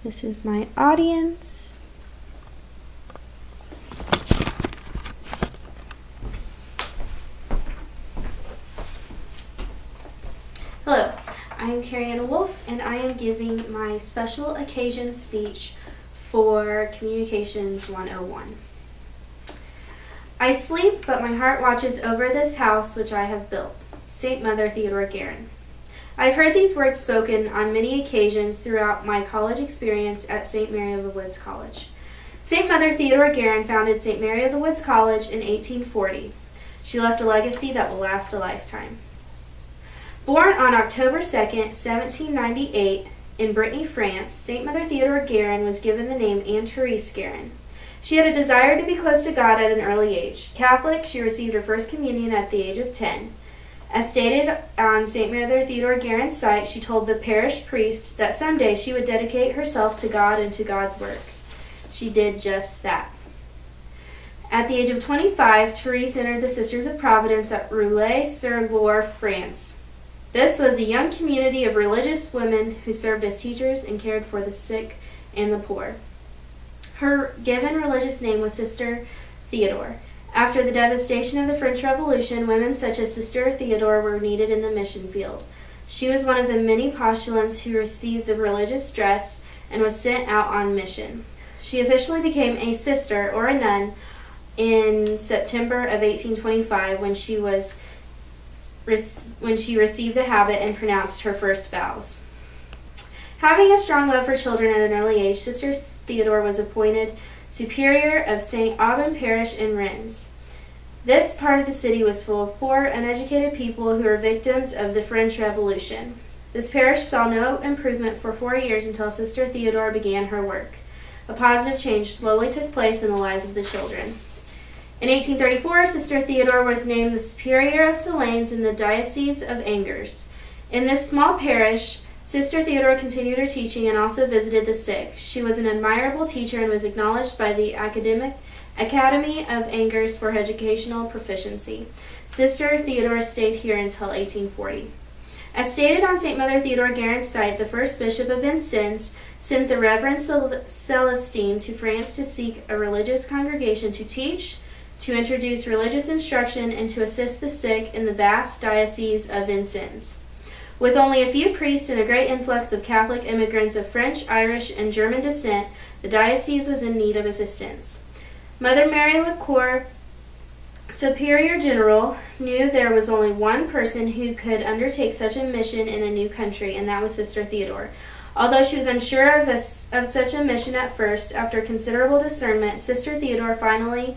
This is my audience. Hello, I am Carrie Ann Wolf, and I am giving my special occasion speech for Communications 101. I sleep, but my heart watches over this house which I have built. St. Mother Theodore Guerin. I've heard these words spoken on many occasions throughout my college experience at St. Mary of the Woods College. St. Mother Theodore Guerin founded St. Mary of the Woods College in 1840. She left a legacy that will last a lifetime. Born on October 2nd, 1798, in Brittany, France, St. Mother Theodore Guerin was given the name Anne-Therese Guerin. She had a desire to be close to God at an early age. Catholic, she received her first communion at the age of 10. As stated on St. Mother Theodore Guerin's site, she told the parish priest that someday she would dedicate herself to God and to God's work. She did just that. At the age of 25, Therese entered the Sisters of Providence at Roulay-sur-Loire, France. This was a young community of religious women who served as teachers and cared for the sick and the poor. Her given religious name was Sister Theodore. After the devastation of the French Revolution, women such as Sister Theodore were needed in the mission field. She was one of the many postulants who received the religious dress and was sent out on mission. She officially became a sister or a nun in September of 1825 when she received the habit and pronounced her first vows. Having a strong love for children at an early age, Sister Theodore was appointed Superior of St. Aubin Parish in Rennes. This part of the city was full of poor, uneducated people who were victims of the French Revolution. This parish saw no improvement for 4 years until Sister Theodore began her work. A positive change slowly took place in the lives of the children. In 1834, Sister Theodore was named the Superior of Solesmes in the Diocese of Angers. In this small parish, Sister Theodore continued her teaching and also visited the sick. She was an admirable teacher and was acknowledged by the Academy of Angers for her educational proficiency. Sister Theodore stayed here until 1840. As stated on St. Mother Theodore Guerin's site, the first bishop of Vincennes sent the Reverend Celestine to France to seek a religious congregation to teach, to introduce religious instruction, and to assist the sick in the vast diocese of Vincennes. With only a few priests and a great influx of Catholic immigrants of French, Irish, and German descent, the diocese was in need of assistance. Mother Mary Lacour, Superior General, knew there was only one person who could undertake such a mission in a new country, and that was Sister Theodore. Although she was unsure of such a mission at first, after considerable discernment, Sister Theodore finally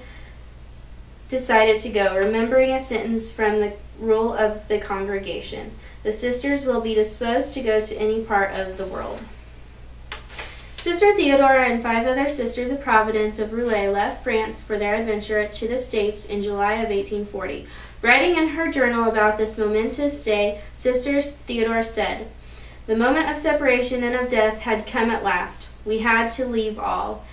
decided to go, remembering a sentence from the rule of the congregation: the sisters will be disposed to go to any part of the world. Sister Theodore and 5 other Sisters of Providence of Roulay left France for their adventure to the States in July of 1840. Writing in her journal about this momentous day, Sister Theodore said, "The moment of separation and of death had come at last. We had to leave all.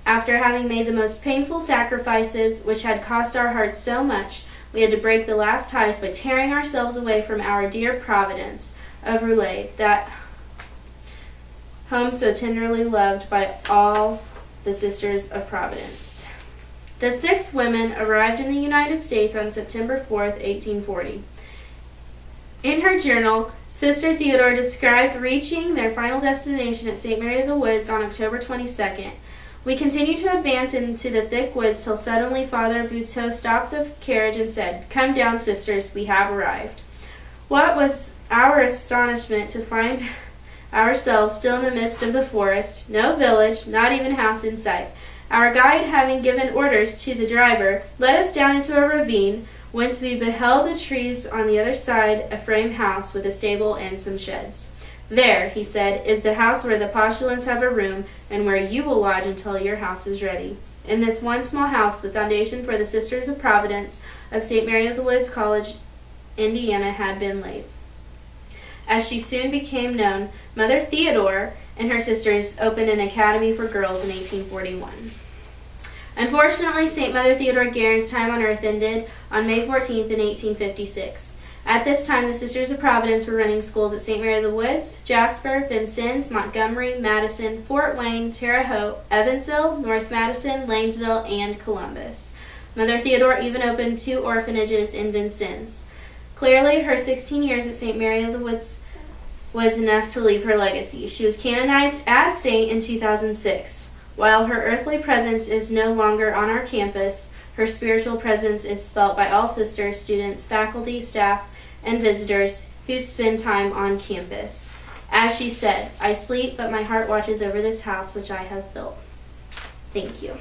After having made the most painful sacrifices, which had cost our hearts so much, we had to break the last ties by tearing ourselves away from our dear Providence of Roulay, that home so tenderly loved by all the Sisters of Providence." The 6 women arrived in the United States on September 4th, 1840. In her journal, Sister Theodore described reaching their final destination at St. Mary of the Woods on October 22nd. "We continued to advance into the thick woods till suddenly Father Buteau stopped the carriage and said, 'Come down, sisters, we have arrived.' What was our astonishment to find ourselves still in the midst of the forest, no village, not even house in sight. Our guide, having given orders to the driver, led us down into a ravine, whence we beheld the trees on the other side, a frame house with a stable and some sheds. 'There,' he said, 'is the house where the postulants have a room, and where you will lodge until your house is ready.' In this one small house, the foundation for the Sisters of Providence of St. Mary of the Woods College, Indiana, had been laid. As she soon became known, Mother Theodore and her sisters opened an academy for girls in 1841. Unfortunately, St. Mother Theodore Guerin's time on earth ended on May 14th in 1856. At this time, the Sisters of Providence were running schools at St. Mary of the Woods, Jasper, Vincennes, Montgomery, Madison, Fort Wayne, Terre Haute, Evansville, North Madison, Lanesville, and Columbus. Mother Theodore even opened 2 orphanages in Vincennes. Clearly, her 16 years at St. Mary of the Woods was enough to leave her legacy. She was canonized as saint in 2006. While her earthly presence is no longer on our campus, her spiritual presence is felt by all sisters, students, faculty, staff, and visitors who spend time on campus. As she said, "I sleep, but my heart watches over this house which I have built." Thank you.